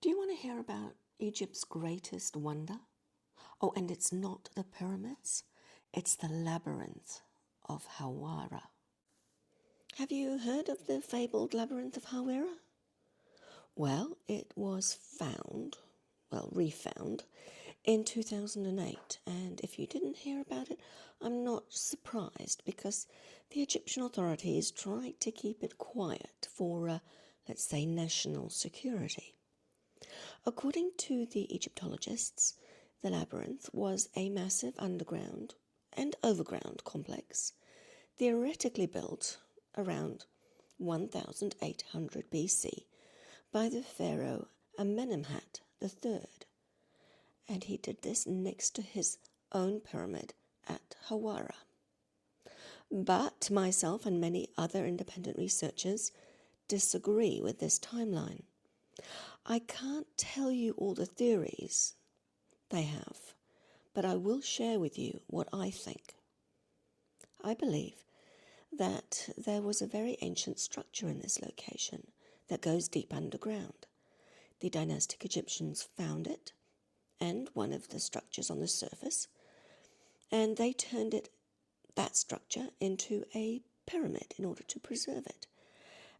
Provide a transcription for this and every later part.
Do you want to hear about Egypt's greatest wonder? Oh, and it's not the pyramids, it's the labyrinth of Hawara. Have you heard of the fabled labyrinth of Hawera? Well, it was refound in 2008, and if you didn't hear about it, I'm not surprised because the Egyptian authorities tried to keep it quiet for, let's say, national security. According to the Egyptologists, the labyrinth was a massive underground and overground complex, theoretically built around 1800 BC by the pharaoh Amenemhat III, and he did this next to his own pyramid at Hawara. But myself and many other independent researchers disagree with this timeline. I can't tell you all the theories they have, but I will share with you what I think. I believe that there was a very ancient structure in this location that goes deep underground. The dynastic Egyptians found it and one of the structures on the surface, and they turned that structure into a pyramid in order to preserve it.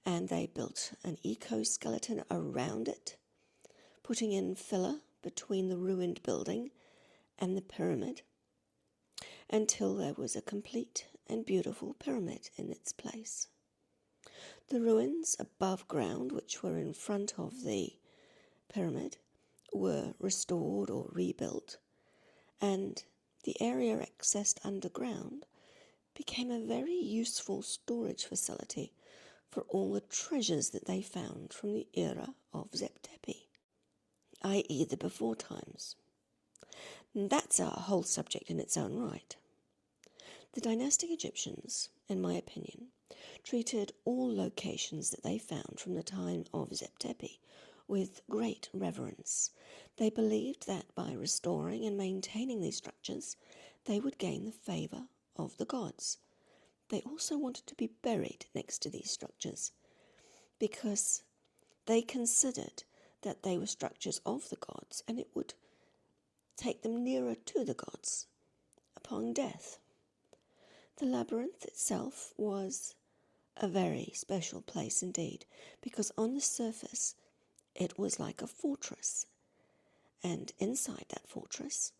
And they built an ecoskeleton around it, putting in filler between the ruined building and the pyramid until there was a complete and beautiful pyramid in its place. The ruins above ground, which were in front of the pyramid, were restored or rebuilt, and the area accessed underground became a very useful storage facility for all the treasures that they found from the era of Zeptepi, i.e. the before times. And that's a whole subject in its own right. The dynastic Egyptians, in my opinion, treated all locations that they found from the time of Zeptepi with great reverence. They believed that by restoring and maintaining these structures, they would gain the favour of the gods. They also wanted to be buried next to these structures because they considered that they were structures of the gods and it would take them nearer to the gods upon death. The labyrinth itself was a very special place indeed, because on the surface it was like a fortress, and inside that fortress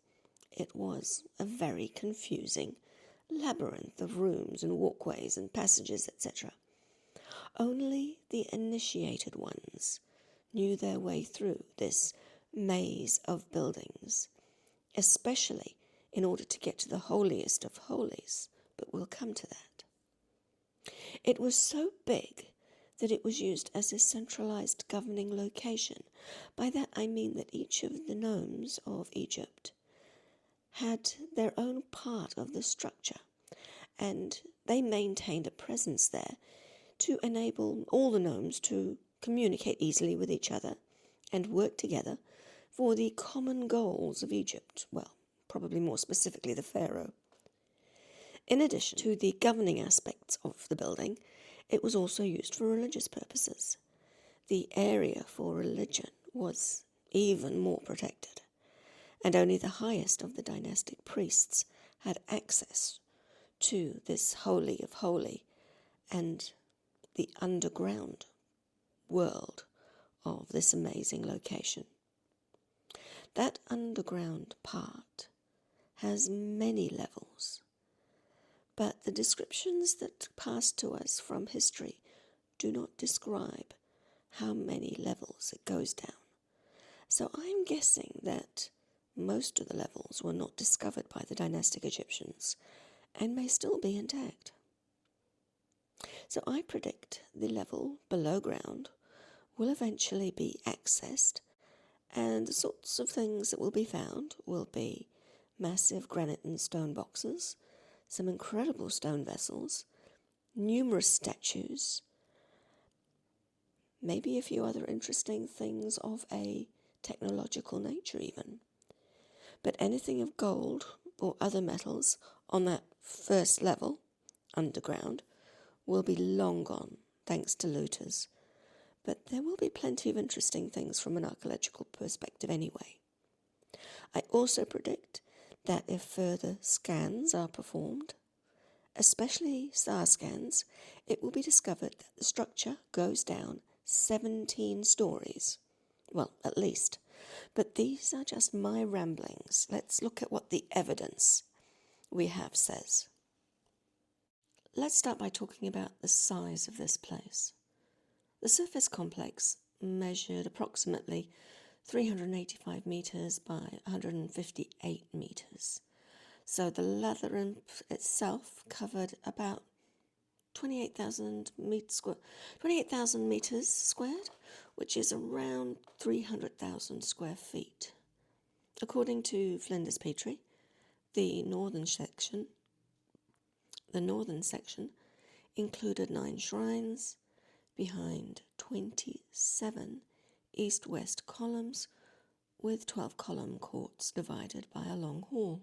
it was a very confusing labyrinth of rooms and walkways and passages, etc. Only the initiated ones knew their way through this maze of buildings, especially in order to get to the holiest of holies, but we'll come to that. It was so big that it was used as a centralized governing location. By that I mean that each of the nomes of Egypt had their own part of the structure, and they maintained a presence there to enable all the nomes to communicate easily with each other and work together for the common goals of Egypt, well, probably more specifically the pharaoh. In addition to the governing aspects of the building, it was also used for religious purposes. The area for religion was even more protected, and only the highest of the dynastic priests had access to this holy of holy and the underground world of this amazing location. That underground part has many levels, but the descriptions that pass to us from history do not describe how many levels it goes down. So I'm guessing that most of the levels were not discovered by the dynastic Egyptians and may still be intact. So I predict the level below ground will eventually be accessed, and the sorts of things that will be found will be massive granite and stone boxes, some incredible stone vessels, numerous statues, maybe a few other interesting things of a technological nature even. But anything of gold or other metals on that first level, underground, will be long gone thanks to looters. but there will be plenty of interesting things from an archaeological perspective anyway. I also predict that if further scans are performed, especially SAR scans, it will be discovered that the structure goes down 17 stories. Well, at least. But these are just my ramblings. Let's look at what the evidence we have says. Let's start by talking about the size of this place. The surface complex measured approximately 385 metres by 158 metres. So the labyrinth itself covered about 28,000 metres squared, which is around 300,000 square feet. According to Flinders Petrie, the northern section included 9 shrines behind 27 east-west columns with 12 column courts divided by a long hall.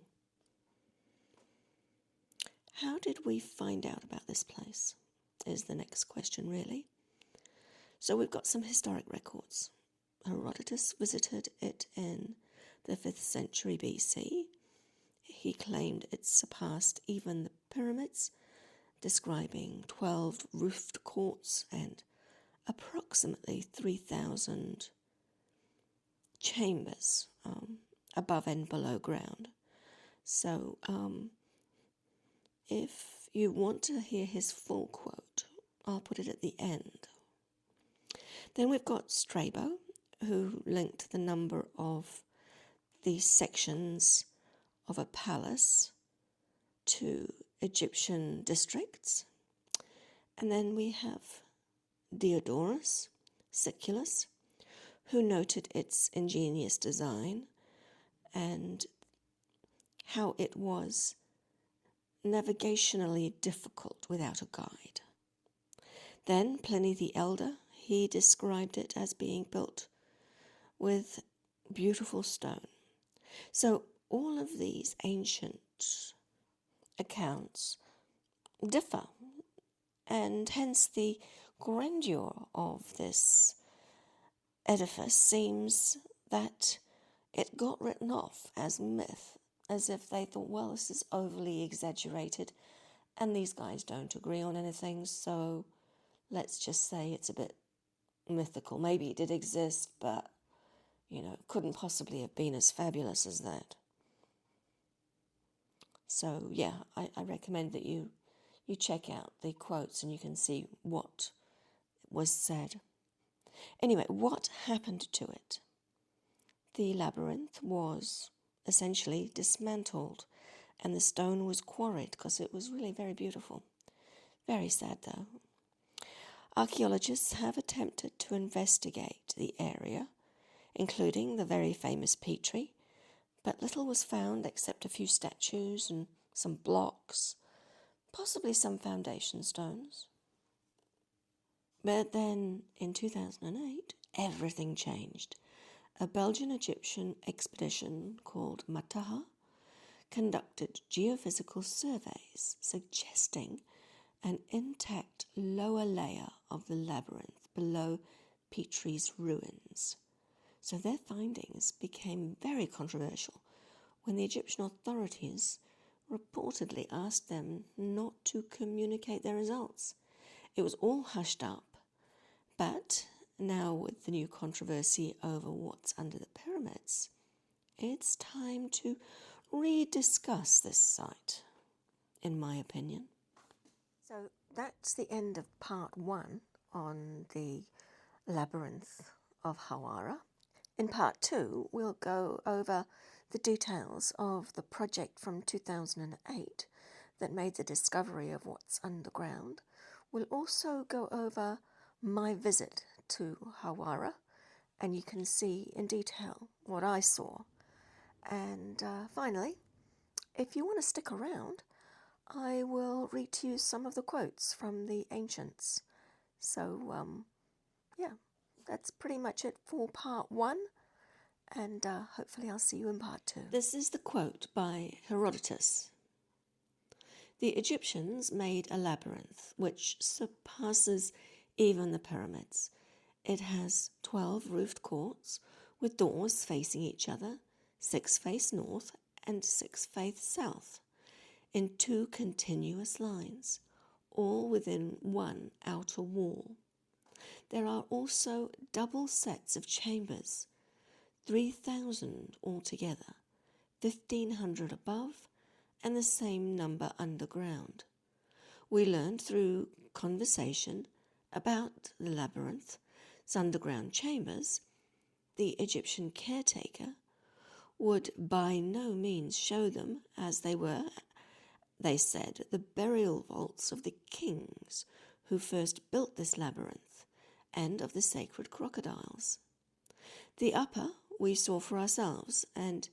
How did we find out about this place is the next question, really. So we've got some historic records. Herodotus visited it in the 5th century BC. He claimed it surpassed even the pyramids, describing 12 roofed courts and approximately 3,000 chambers above and below ground. So if you want to hear his full quote, I'll put it at the end. Then we've got Strabo, who linked the number of the sections of a palace to Egyptian districts. And then we have Diodorus Siculus, who noted its ingenious design and how it was navigationally difficult without a guide. Then Pliny the Elder, he described it as being built with beautiful stone. So all of these ancient accounts differ, and hence the grandeur of this edifice seems that it got written off as myth, as if they thought, well, this is overly exaggerated and these guys don't agree on anything, so let's just say it's a bit mythical. Maybe it did exist, but, couldn't possibly have been as fabulous as that. So, yeah, I recommend that you check out the quotes and you can see what was said. Anyway, what happened to it? The labyrinth was essentially dismantled and the stone was quarried because it was really very beautiful. Very sad, though. Archaeologists have attempted to investigate the area, including the very famous Petrie, but little was found except a few statues and some blocks, possibly some foundation stones. But then, in 2008, everything changed. A Belgian-Egyptian expedition called Mataha conducted geophysical surveys suggesting an intact lower layer of the labyrinth below Petrie's ruins. So their findings became very controversial when the Egyptian authorities reportedly asked them not to communicate their results. It was all hushed up, but now with the new controversy over what's under the pyramids, it's time to rediscuss this site, in my opinion. So that's the end of part 1 on the Labyrinth of Hawara. In part 2, we'll go over the details of the project from 2008 that made the discovery of what's underground. We'll also go over my visit to Hawara, and you can see in detail what I saw. And finally, if you want to stick around, I will read to you some of the quotes from the ancients. So, yeah, that's pretty much it for part 1, and hopefully I'll see you in part 2. This is the quote by Herodotus. The Egyptians made a labyrinth which surpasses even the pyramids. It has 12 roofed courts with doors facing each other, 6 face north and 6 face south, in 2 continuous lines, all within one outer wall. There are also double sets of chambers, 3,000 altogether, 1,500 above and the same number underground. We learned through conversation about the labyrinth's underground chambers. The Egyptian caretaker would by no means show them as they were, they said, the burial vaults of the kings who first built this labyrinth and of the sacred crocodiles. The upper we saw for ourselves, and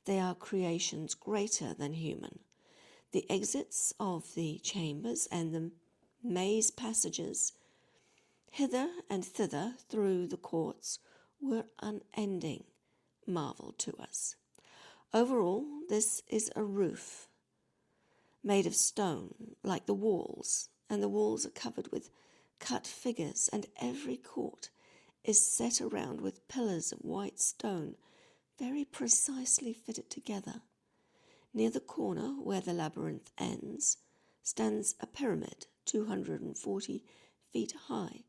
they are creations greater than human. The exits of the chambers and the maze passages hither and thither through the courts were unending marvel to us. Overall, this is a roof made of stone like the walls, and the walls are covered with cut figures, and every court is set around with pillars of white stone, very precisely fitted together. Near the corner where the labyrinth ends stands a pyramid 240 feet high,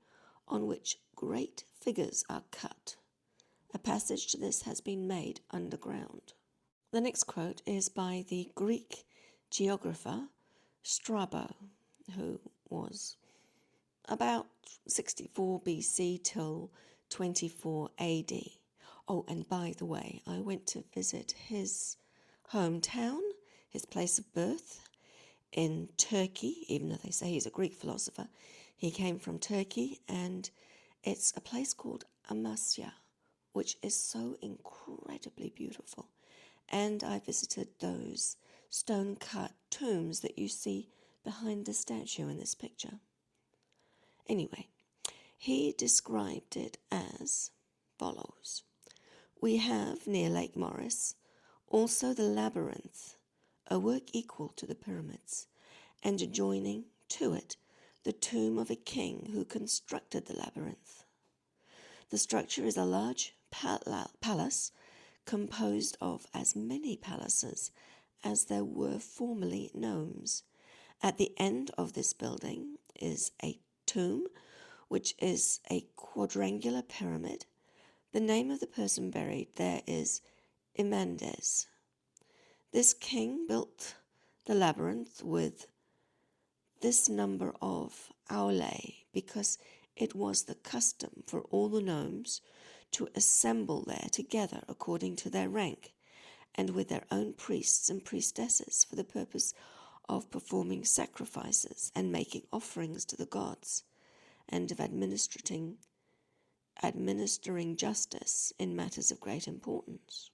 on which great figures are cut. A passage to this has been made underground. The next quote is by the Greek geographer Strabo, who was about 64 BC till 24 AD. Oh, and by the way, I went to visit his hometown, his place of birth in Turkey, even though they say he's a Greek philosopher. He came from Turkey, and it's a place called Amasya, which is so incredibly beautiful. And I visited those stone-cut tombs that you see behind the statue in this picture. Anyway, he described it as follows. We have, near Lake Morris, also the labyrinth, a work equal to the pyramids, and adjoining to it the tomb of a king who constructed the labyrinth. The structure is a large palace composed of as many palaces as there were formerly gnomes. At the end of this building is a tomb, which is a quadrangular pyramid. The name of the person buried there is Imandes. This king built the labyrinth with this number of aulae because it was the custom for all the gnomes to assemble there together according to their rank and with their own priests and priestesses for the purpose of performing sacrifices and making offerings to the gods and of administering justice in matters of great importance.